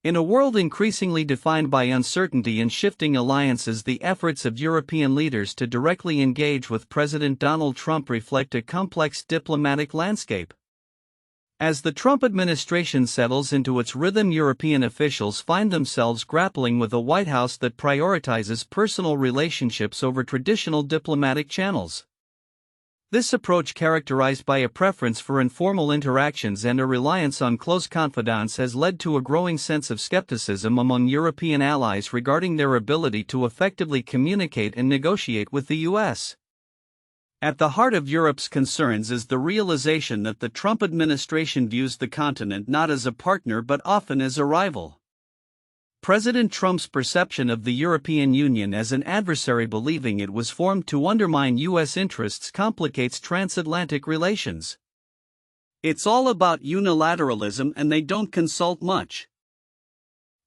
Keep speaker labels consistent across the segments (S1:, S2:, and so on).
S1: In a world increasingly defined by uncertainty and shifting alliances, the efforts of European leaders to directly engage with President Donald Trump reflect a complex diplomatic landscape. As the Trump administration settles into its rhythm, European officials find themselves grappling with a White House that prioritizes personal relationships over traditional diplomatic channels. This approach, characterized by a preference for informal interactions and a reliance on close confidants, has led to a growing sense of skepticism among European allies regarding their ability to effectively communicate and negotiate with the U.S. At the heart of Europe's concerns is the realization that the Trump administration views the continent not as a partner but often as a rival. President Trump's perception of the European Union as an adversary, believing it was formed to undermine U.S. interests, complicates transatlantic relations. "It's all about unilateralism and they don't consult much,"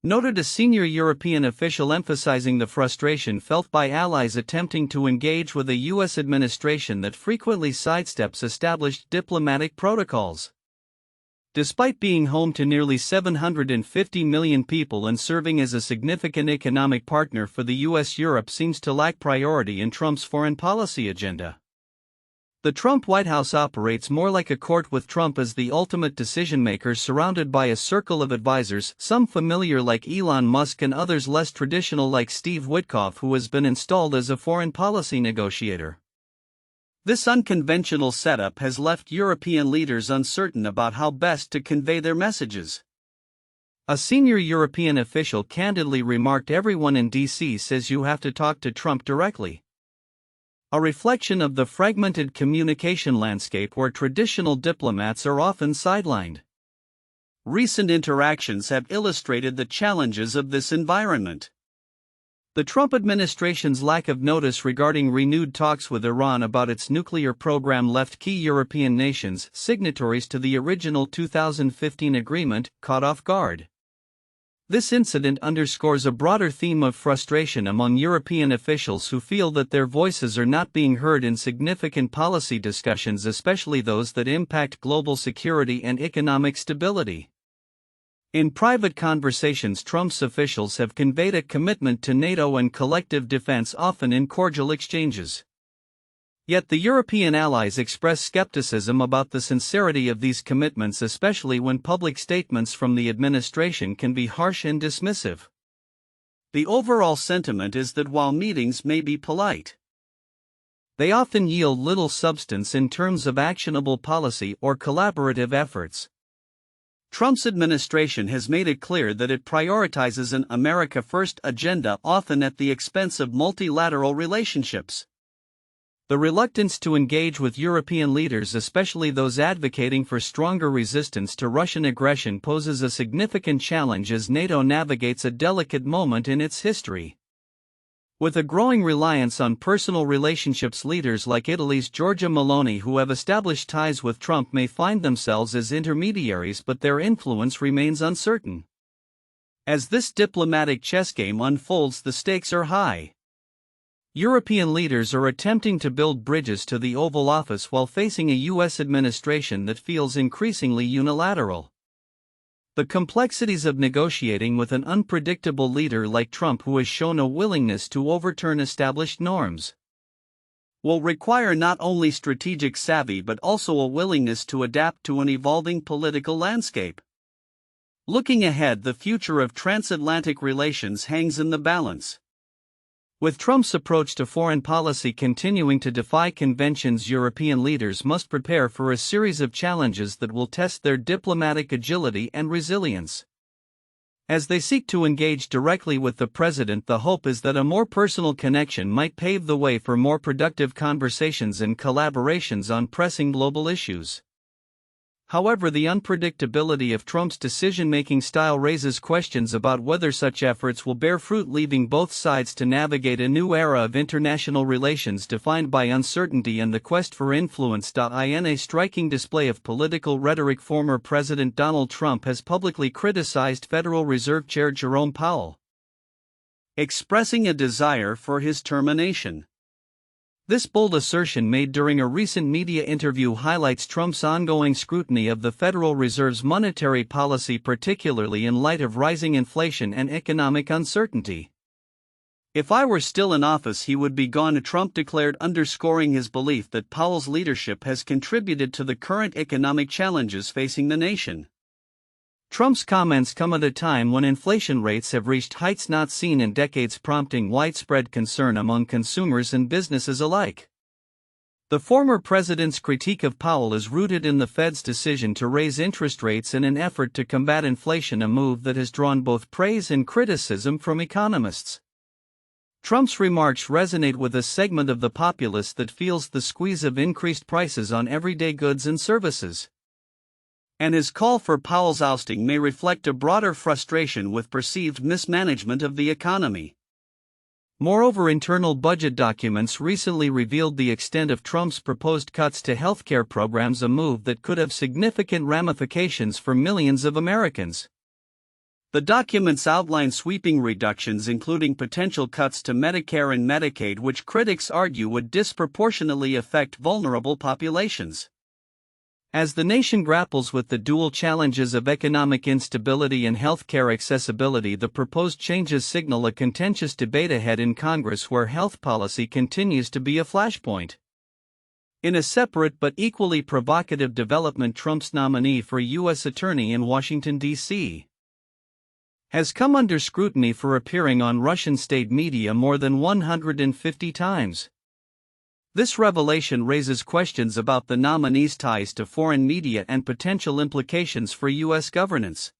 S1: noted a senior European official, emphasizing the frustration felt by allies attempting to engage with a U.S. administration that frequently sidesteps established diplomatic protocols. Despite being home to nearly 750 million people and serving as a significant economic partner for the U.S., Europe seems to lack priority in Trump's foreign policy agenda. The Trump White House operates more like a court, with Trump as the ultimate decision-maker, surrounded by a circle of advisors, some familiar like Elon Musk and others less traditional like Steve Witkoff, who has been installed as a foreign policy negotiator. This unconventional setup has left European leaders uncertain about how best to convey their messages. A senior European official candidly remarked, "Everyone in D.C. says you have to talk to Trump directly." A reflection of the fragmented communication landscape where traditional diplomats are often sidelined. Recent interactions have illustrated the challenges of this environment. The Trump administration's lack of notice regarding renewed talks with Iran about its nuclear program left key European nations, signatories to the original 2015 agreement, caught off guard. This incident underscores a broader theme of frustration among European officials who feel that their voices are not being heard in significant policy discussions, especially those that impact global security and economic stability. In private conversations, Trump's officials have conveyed a commitment to NATO and collective defense, often in cordial exchanges. Yet the European allies express skepticism about the sincerity of these commitments, especially when public statements from the administration can be harsh and dismissive. The overall sentiment is that while meetings may be polite, they often yield little substance in terms of actionable policy or collaborative efforts. Trump's administration has made it clear that it prioritizes an America First agenda, often at the expense of multilateral relationships. The reluctance to engage with European leaders, especially those advocating for stronger resistance to Russian aggression, poses a significant challenge as NATO navigates a delicate moment in its history. With a growing reliance on personal relationships, leaders like Italy's Giorgia Meloni, who have established ties with Trump, may find themselves as intermediaries, but their influence remains uncertain. As this diplomatic chess game unfolds, the stakes are high. European leaders are attempting to build bridges to the Oval Office while facing a U.S. administration that feels increasingly unilateral. The complexities of negotiating with an unpredictable leader like Trump, who has shown a willingness to overturn established norms, will require not only strategic savvy but also a willingness to adapt to an evolving political landscape. Looking ahead, the future of transatlantic relations hangs in the balance. With Trump's approach to foreign policy continuing to defy conventions, European leaders must prepare for a series of challenges that will test their diplomatic agility and resilience. As they seek to engage directly with the president, the hope is that a more personal connection might pave the way for more productive conversations and collaborations on pressing global issues. However, the unpredictability of Trump's decision-making style raises questions about whether such efforts will bear fruit, leaving both sides to navigate a new era of international relations defined by uncertainty and the quest for influence. In a striking display of political rhetoric, former President Donald Trump has publicly criticized Federal Reserve Chair Jerome Powell, expressing a desire for his termination. This bold assertion made during a recent media interview highlights Trump's ongoing scrutiny of the Federal Reserve's monetary policy, particularly in light of rising inflation and economic uncertainty. "If I were still in office, he would be gone," Trump declared, underscoring his belief that Powell's leadership has contributed to the current economic challenges facing the nation. Trump's comments come at a time when inflation rates have reached heights not seen in decades, prompting widespread concern among consumers and businesses alike. The former president's critique of Powell is rooted in the Fed's decision to raise interest rates in an effort to combat inflation, a move that has drawn both praise and criticism from economists. Trump's remarks resonate with a segment of the populace that feels the squeeze of increased prices on everyday goods and services. And his call for Powell's ousting may reflect a broader frustration with perceived mismanagement of the economy. Moreover, internal budget documents recently revealed the extent of Trump's proposed cuts to healthcare programs, a move that could have significant ramifications for millions of Americans. The documents outline sweeping reductions, including potential cuts to Medicare and Medicaid, which critics argue would disproportionately affect vulnerable populations. As the nation grapples with the dual challenges of economic instability and healthcare accessibility, the proposed changes signal a contentious debate ahead in Congress, where health policy continues to be a flashpoint. In a separate but equally provocative development, Trump's nominee for U.S. Attorney in Washington, D.C., has come under scrutiny for appearing on Russian state media more than 150 times. This revelation raises questions about the nominee's ties to foreign media and potential implications for U.S. governance.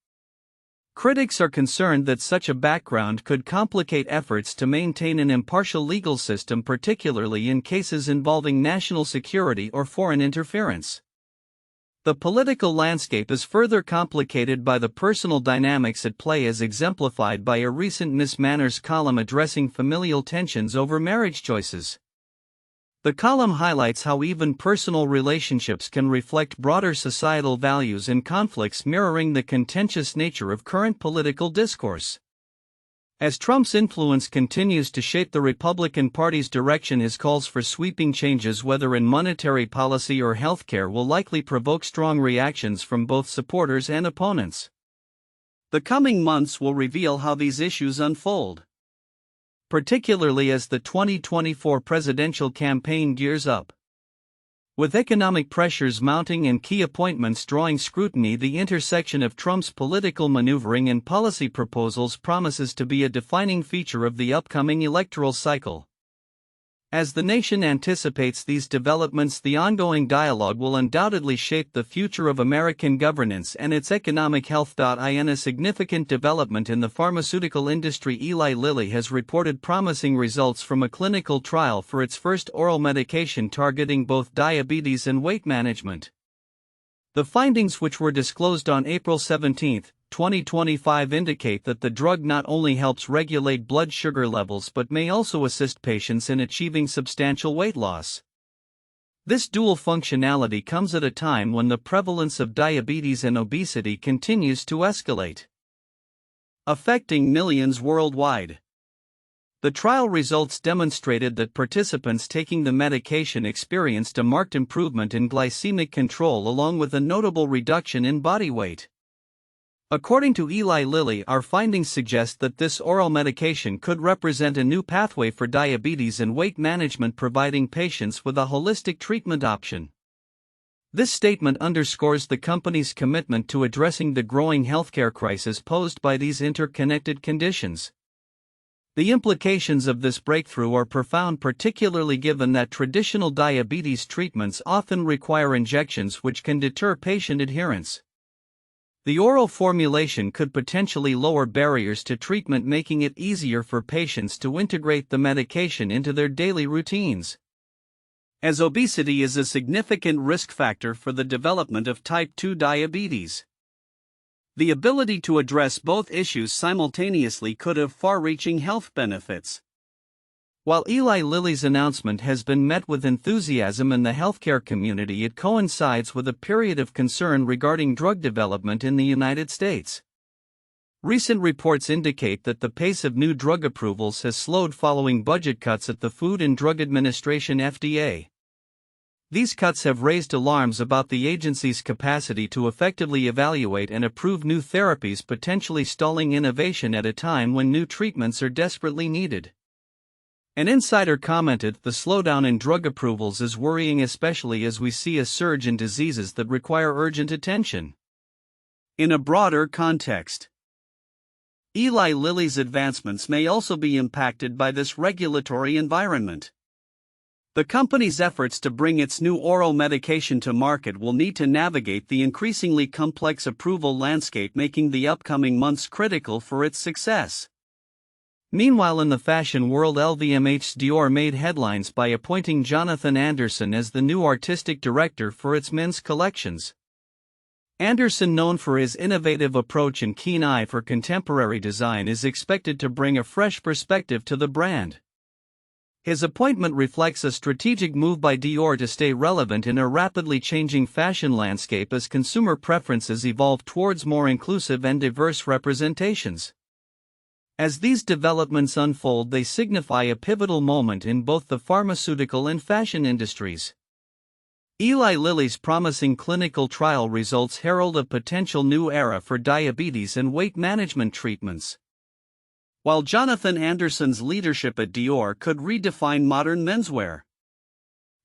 S1: Critics are concerned that such a background could complicate efforts to maintain an impartial legal system, particularly in cases involving national security or foreign interference. The political landscape is further complicated by the personal dynamics at play, as exemplified by a recent Miss Manners column addressing familial tensions over marriage choices. The column highlights how even personal relationships can reflect broader societal values and conflicts, mirroring the contentious nature of current political discourse. As Trump's influence continues to shape the Republican Party's direction, his calls for sweeping changes, whether in monetary policy or healthcare, will likely provoke strong reactions from both supporters and opponents. The coming months will reveal how these issues unfold, particularly as the 2024 presidential campaign gears up. With economic pressures mounting and key appointments drawing scrutiny, the intersection of Trump's political maneuvering and policy proposals promises to be a defining feature of the upcoming electoral cycle. As the nation anticipates these developments, the ongoing dialogue will undoubtedly shape the future of American governance and its economic health. In a significant development in the pharmaceutical industry, Eli Lilly has reported promising results from a clinical trial for its first oral medication targeting both diabetes and weight management. The findings, which were disclosed on April 17, 2025, indicate that the drug not only helps regulate blood sugar levels but may also assist patients in achieving substantial weight loss. This dual functionality comes at a time when the prevalence of diabetes and obesity continues to escalate, affecting millions worldwide. The trial results demonstrated that participants taking the medication experienced a marked improvement in glycemic control, along with a notable reduction in body weight. According to Eli Lilly, our findings suggest that this oral medication could represent a new pathway for diabetes and weight management, providing patients with a holistic treatment option. This statement underscores the company's commitment to addressing the growing healthcare crisis posed by these interconnected conditions. The implications of this breakthrough are profound, particularly given that traditional diabetes treatments often require injections, which can deter patient adherence. The oral formulation could potentially lower barriers to treatment, making it easier for patients to integrate the medication into their daily routines. As obesity is a significant risk factor for the development of type 2 diabetes, the ability to address both issues simultaneously could have far-reaching health benefits. While Eli Lilly's announcement has been met with enthusiasm in the healthcare community, it coincides with a period of concern regarding drug development in the United States. Recent reports indicate that the pace of new drug approvals has slowed following budget cuts at the Food and Drug Administration (FDA). These cuts have raised alarms about the agency's capacity to effectively evaluate and approve new therapies, potentially stalling innovation at a time when new treatments are desperately needed. An insider commented, "The slowdown in drug approvals is worrying, especially as we see a surge in diseases that require urgent attention." In a broader context, Eli Lilly's advancements may also be impacted by this regulatory environment. The company's efforts to bring its new oral medication to market will need to navigate the increasingly complex approval landscape, making the upcoming months critical for its success. Meanwhile, in the fashion world, LVMH's Dior made headlines by appointing Jonathan Anderson as the new artistic director for its men's collections. Anderson, known for his innovative approach and keen eye for contemporary design, is expected to bring a fresh perspective to the brand. His appointment reflects a strategic move by Dior to stay relevant in a rapidly changing fashion landscape as consumer preferences evolve towards more inclusive and diverse representations. As these developments unfold, they signify a pivotal moment in both the pharmaceutical and fashion industries. Eli Lilly's promising clinical trial results herald a potential new era for diabetes and weight management treatments, while Jonathan Anderson's leadership at Dior could redefine modern menswear.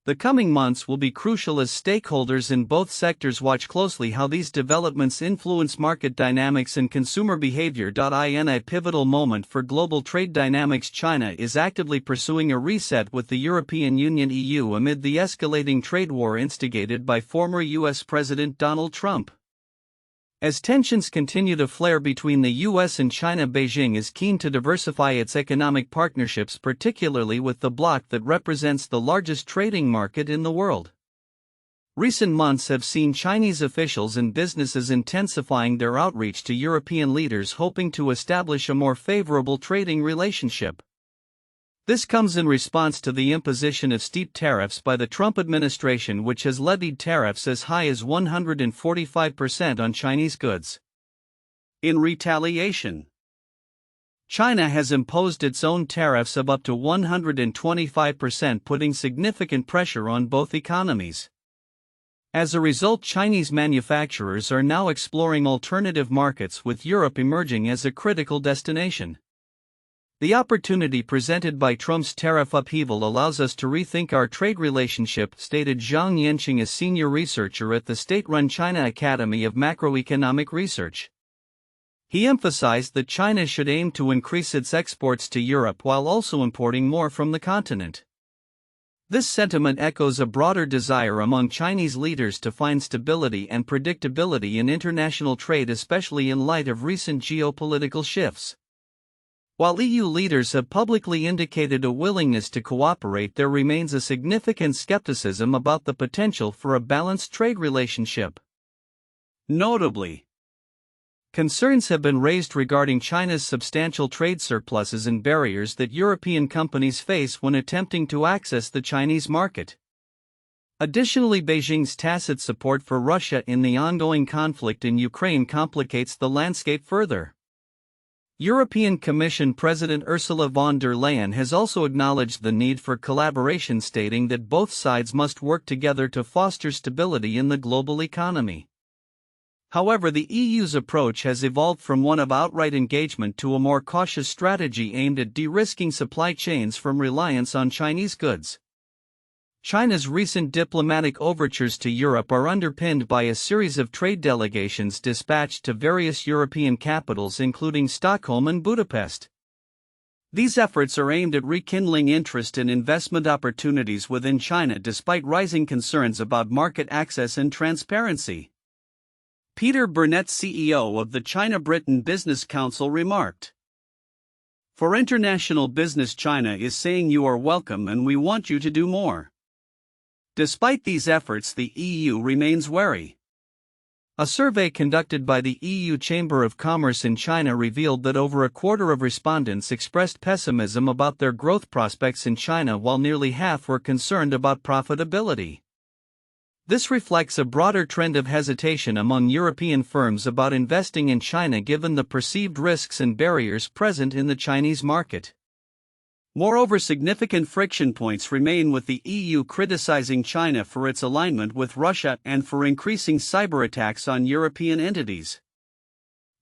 S1: The coming months will be crucial as stakeholders in both sectors watch closely how these developments influence market dynamics and consumer behavior. In a pivotal moment for global trade dynamics, China is actively pursuing a reset with the European Union (EU) amid the escalating trade war instigated by former U.S. President Donald Trump. As tensions continue to flare between the U.S. and China, Beijing is keen to diversify its economic partnerships, particularly with the bloc that represents the largest trading market in the world. Recent months have seen Chinese officials and businesses intensifying their outreach to European leaders, hoping to establish a more favorable trading relationship. This comes in response to the imposition of steep tariffs by the Trump administration, which has levied tariffs as high as 145% on Chinese goods. In retaliation, China has imposed its own tariffs of up to 125%, putting significant pressure on both economies. As a result, Chinese manufacturers are now exploring alternative markets, with Europe emerging as a critical destination. The opportunity presented by Trump's tariff upheaval allows us to rethink our trade relationship, stated Zhang Yanqing, a senior researcher at the state-run China Academy of Macroeconomic Research. He emphasized that China should aim to increase its exports to Europe while also importing more from the continent. This sentiment echoes a broader desire among Chinese leaders to find stability and predictability in international trade, especially in light of recent geopolitical shifts. While EU leaders have publicly indicated a willingness to cooperate, there remains a significant skepticism about the potential for a balanced trade relationship. Notably, concerns have been raised regarding China's substantial trade surpluses and barriers that European companies face when attempting to access the Chinese market. Additionally, Beijing's tacit support for Russia in the ongoing conflict in Ukraine complicates the landscape further. European Commission President Ursula von der Leyen has also acknowledged the need for collaboration, stating that both sides must work together to foster stability in the global economy. However, the EU's approach has evolved from one of outright engagement to a more cautious strategy aimed at de-risking supply chains from reliance on Chinese goods. China's recent diplomatic overtures to Europe are underpinned by a series of trade delegations dispatched to various European capitals, including Stockholm and Budapest. These efforts are aimed at rekindling interest in investment opportunities within China despite rising concerns about market access and transparency. Peter Burnett, CEO of the China-Britain Business Council, remarked, "For international business, China is saying you are welcome and we want you to do more." Despite these efforts, the EU remains wary. A survey conducted by the EU Chamber of Commerce in China revealed that over a quarter of respondents expressed pessimism about their growth prospects in China, while nearly half were concerned about profitability. This reflects a broader trend of hesitation among European firms about investing in China given the perceived risks and barriers present in the Chinese market. Moreover, significant friction points remain, with the EU criticizing China for its alignment with Russia and for increasing cyber attacks on European entities.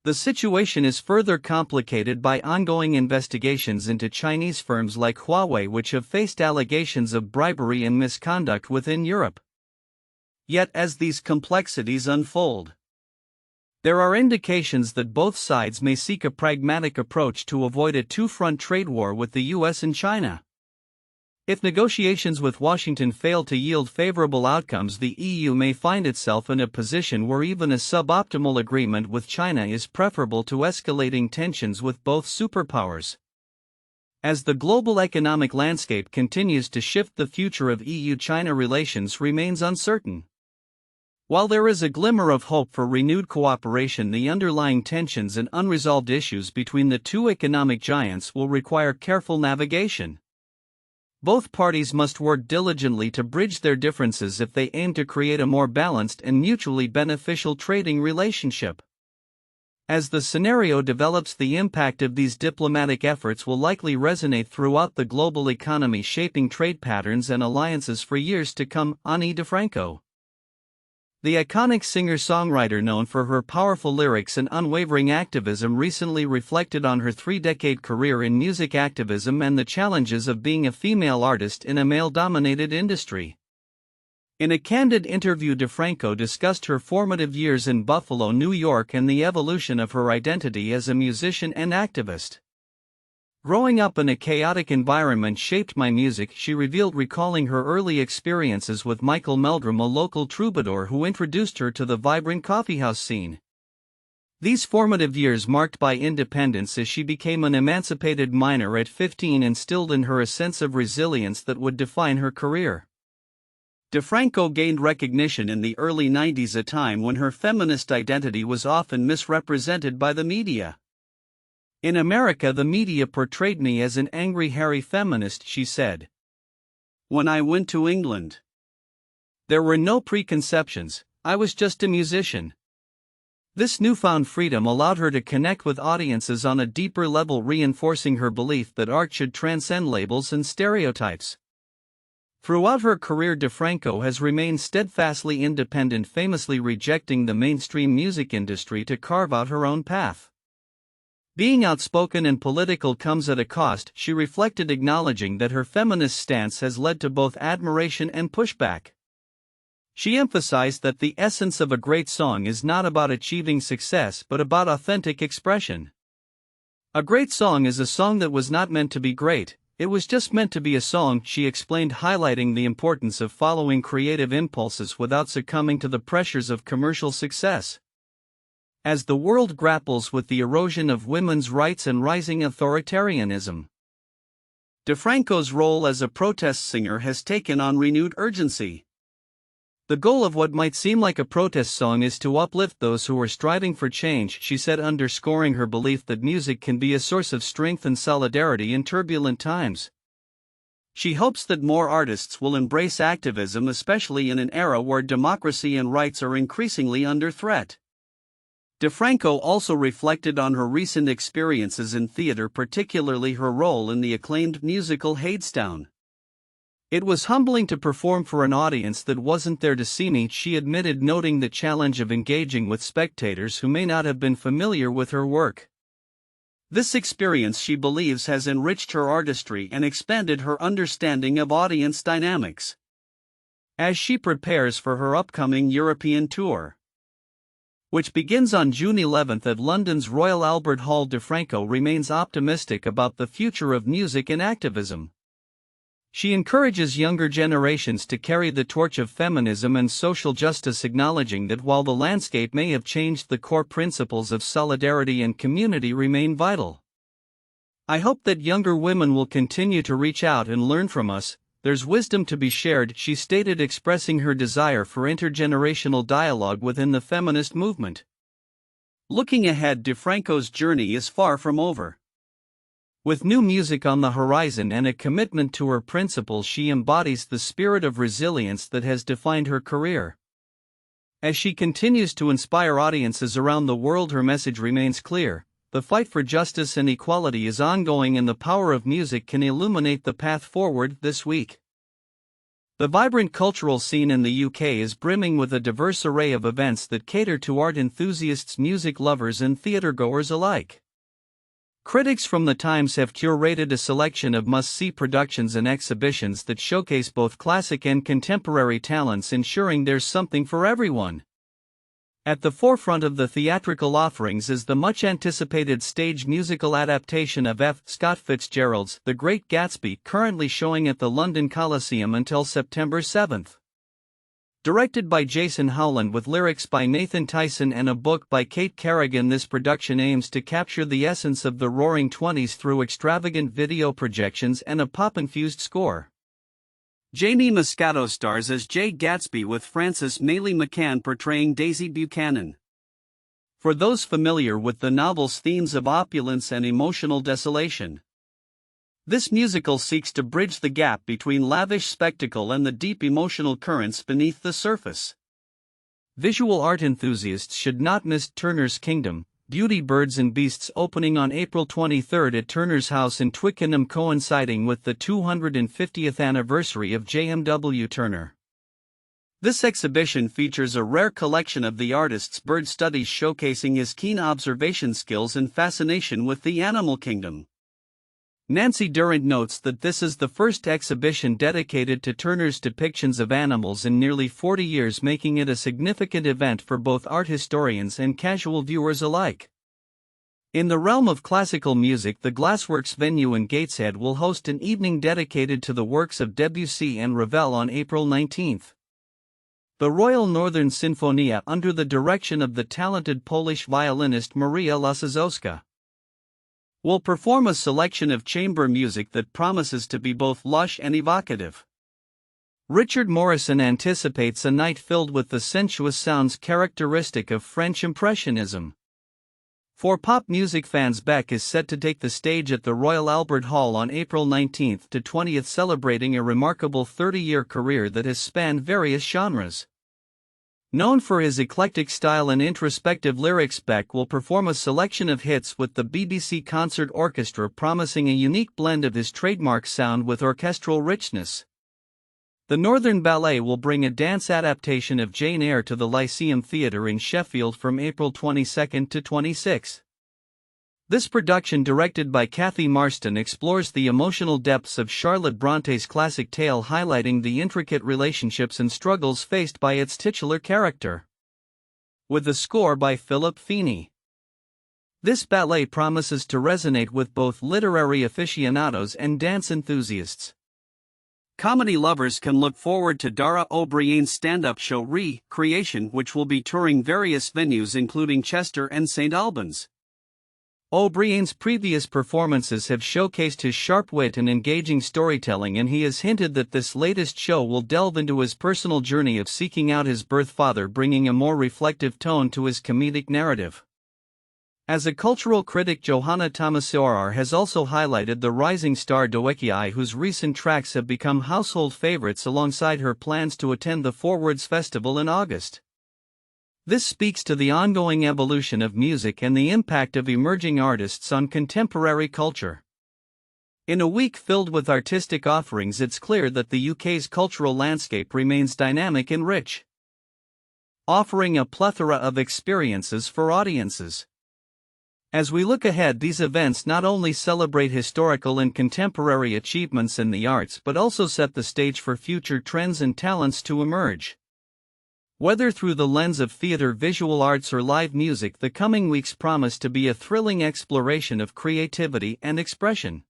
S1: The situation is further complicated by ongoing investigations into Chinese firms like Huawei, which have faced allegations of bribery and misconduct within Europe. Yet, as these complexities unfold, there are indications that both sides may seek a pragmatic approach to avoid a two-front trade war with the US and China. If negotiations with Washington fail to yield favorable outcomes, the EU may find itself in a position where even a suboptimal agreement with China is preferable to escalating tensions with both superpowers. As the global economic landscape continues to shift, the future of EU-China relations remains uncertain. While there is a glimmer of hope for renewed cooperation, the underlying tensions and unresolved issues between the two economic giants will require careful navigation. Both parties must work diligently to bridge their differences if they aim to create a more balanced and mutually beneficial trading relationship. As the scenario develops, the impact of these diplomatic efforts will likely resonate throughout the global economy, shaping trade patterns and alliances for years to come. Ani DiFranco. The iconic singer-songwriter, known for her powerful lyrics and unwavering activism, recently reflected on her three-decade career in music activism and the challenges of being a female artist in a male-dominated industry. In a candid interview, DiFranco discussed her formative years in Buffalo, New York, and the evolution of her identity as a musician and activist. "Growing up in a chaotic environment shaped my music," she revealed, recalling her early experiences with Michael Meldrum, a local troubadour who introduced her to the vibrant coffeehouse scene. These formative years, marked by independence as she became an emancipated minor at 15, instilled in her a sense of resilience that would define her career. DiFranco gained recognition in the early 90s, a time when her feminist identity was often misrepresented by the media. "In America, the media portrayed me as an angry, hairy feminist," she said. "When I went to England, there were no preconceptions, I was just a musician." This newfound freedom allowed her to connect with audiences on a deeper level, reinforcing her belief that art should transcend labels and stereotypes. Throughout her career, DiFranco has remained steadfastly independent, famously rejecting the mainstream music industry to carve out her own path. "Being outspoken and political comes at a cost," she reflected, acknowledging that her feminist stance has led to both admiration and pushback. She emphasized that the essence of a great song is not about achieving success but about authentic expression. "A great song is a song that was not meant to be great, it was just meant to be a song," she explained, highlighting the importance of following creative impulses without succumbing to the pressures of commercial success. As the world grapples with the erosion of women's rights and rising authoritarianism, DiFranco's role as a protest singer has taken on renewed urgency. "The goal of what might seem like a protest song is to uplift those who are striving for change," she said, underscoring her belief that music can be a source of strength and solidarity in turbulent times. She hopes that more artists will embrace activism, especially in an era where democracy and rights are increasingly under threat. DiFranco also reflected on her recent experiences in theater, particularly her role in the acclaimed musical Hadestown. "It was humbling to perform for an audience that wasn't there to see me," she admitted, noting the challenge of engaging with spectators who may not have been familiar with her work. This experience, she believes, has enriched her artistry and expanded her understanding of audience dynamics. As she prepares for her upcoming European tour, which begins on June 11 at London's Royal Albert Hall, DiFranco remains optimistic about the future of music and activism. She encourages younger generations to carry the torch of feminism and social justice, acknowledging that while the landscape may have changed, the core principles of solidarity and community remain vital. "I hope that younger women will continue to reach out and learn from us. There's wisdom to be shared," she stated, expressing her desire for intergenerational dialogue within the feminist movement. Looking ahead, DiFranco's journey is far from over. With new music on the horizon and a commitment to her principles, she embodies the spirit of resilience that has defined her career. As she continues to inspire audiences around the world, her message remains clear: the fight for justice and equality is ongoing, and the power of music can illuminate the path forward. This week, the vibrant cultural scene in the UK is brimming with a diverse array of events that cater to art enthusiasts, music lovers, and theatergoers alike. Critics from The Times have curated a selection of must-see productions and exhibitions that showcase both classic and contemporary talents, ensuring there's something for everyone. At the forefront of the theatrical offerings is the much-anticipated stage musical adaptation of F. Scott Fitzgerald's The Great Gatsby, currently showing at the London Coliseum until September 7. Directed by Jason Howland with lyrics by Nathan Tyson and a book by Kate Kerrigan, this production aims to capture the essence of the Roaring Twenties through extravagant video projections and a pop-infused score. Jamie Moscato stars as Jay Gatsby, with Frances Mailey McCann portraying Daisy Buchanan. For those familiar with the novel's themes of opulence and emotional desolation, this musical seeks to bridge the gap between lavish spectacle and the deep emotional currents beneath the surface. Visual art enthusiasts should not miss Turner's Kingdom, Beauty, Birds and Beasts, opening on April 23 at Turner's House in Twickenham, coinciding with the 250th anniversary of JMW Turner. This exhibition features a rare collection of the artist's bird studies, showcasing his keen observation skills and fascination with the animal kingdom. Nancy Durant notes that this is the first exhibition dedicated to Turner's depictions of animals in nearly 40 years, making it a significant event for both art historians and casual viewers alike. In the realm of classical music, the Glassworks venue in Gateshead will host an evening dedicated to the works of Debussy and Ravel on April 19. The Royal Northern Sinfonia, under the direction of the talented Polish violinist Maria Lasizowska, will perform a selection of chamber music that promises to be both lush and evocative. Richard Morrison anticipates a night filled with the sensuous sounds characteristic of French Impressionism. For pop music fans, Beck is set to take the stage at the Royal Albert Hall on April 19 to 20, celebrating a remarkable 30-year career that has spanned various genres. Known for his eclectic style and introspective lyrics, Beck will perform a selection of hits with the BBC Concert Orchestra, promising a unique blend of his trademark sound with orchestral richness. The Northern Ballet will bring a dance adaptation of Jane Eyre to the Lyceum Theatre in Sheffield from April 22 to 26. This production, directed by Kathy Marston, explores the emotional depths of Charlotte Bronte's classic tale, highlighting the intricate relationships and struggles faced by its titular character. With a score by Philip Feeney, this ballet promises to resonate with both literary aficionados and dance enthusiasts. Comedy lovers can look forward to Dara O'Brien's stand-up show Re-Creation, which will be touring various venues including Chester and St. Albans. O'Brien's previous performances have showcased his sharp wit and engaging storytelling, and he has hinted that this latest show will delve into his personal journey of seeking out his birth father, bringing a more reflective tone to his comedic narrative. As a cultural critic, Johanna Tomassorar has also highlighted the rising star Doekiai, whose recent tracks have become household favorites, alongside her plans to attend the Forwards Festival in August. This speaks to the ongoing evolution of music and the impact of emerging artists on contemporary culture. In a week filled with artistic offerings, it's clear that the UK's cultural landscape remains dynamic and rich, offering a plethora of experiences for audiences. As we look ahead, these events not only celebrate historical and contemporary achievements in the arts but also set the stage for future trends and talents to emerge. Whether through the lens of theater, visual arts, or live music, the coming weeks promise to be a thrilling exploration of creativity and expression.